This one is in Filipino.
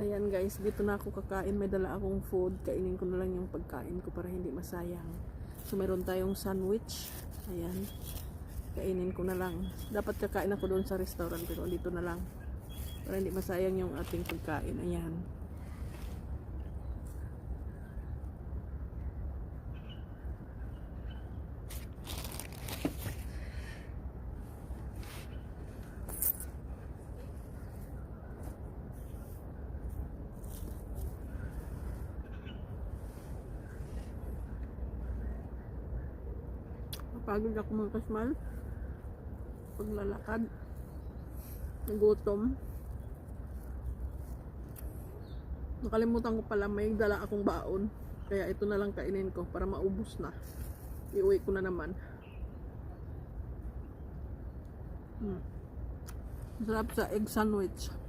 Ayan guys, dito na ako kakain. May dala akong food. Kainin ko na lang yung pagkain ko para hindi masayang. So meron tayong sandwich. Ayan. Kainin ko na lang. Dapat kakain ako doon sa restaurant pero dito na lang. Para hindi masayang yung ating pagkain. Ayan. Pagod ako mga kasmal. Paglalakad. Nagutom. Nakalimutan ko pala may dala akong baon. Kaya ito na lang kainin ko para maubos na. Iuwi ko na naman. Masarap sa egg sandwich.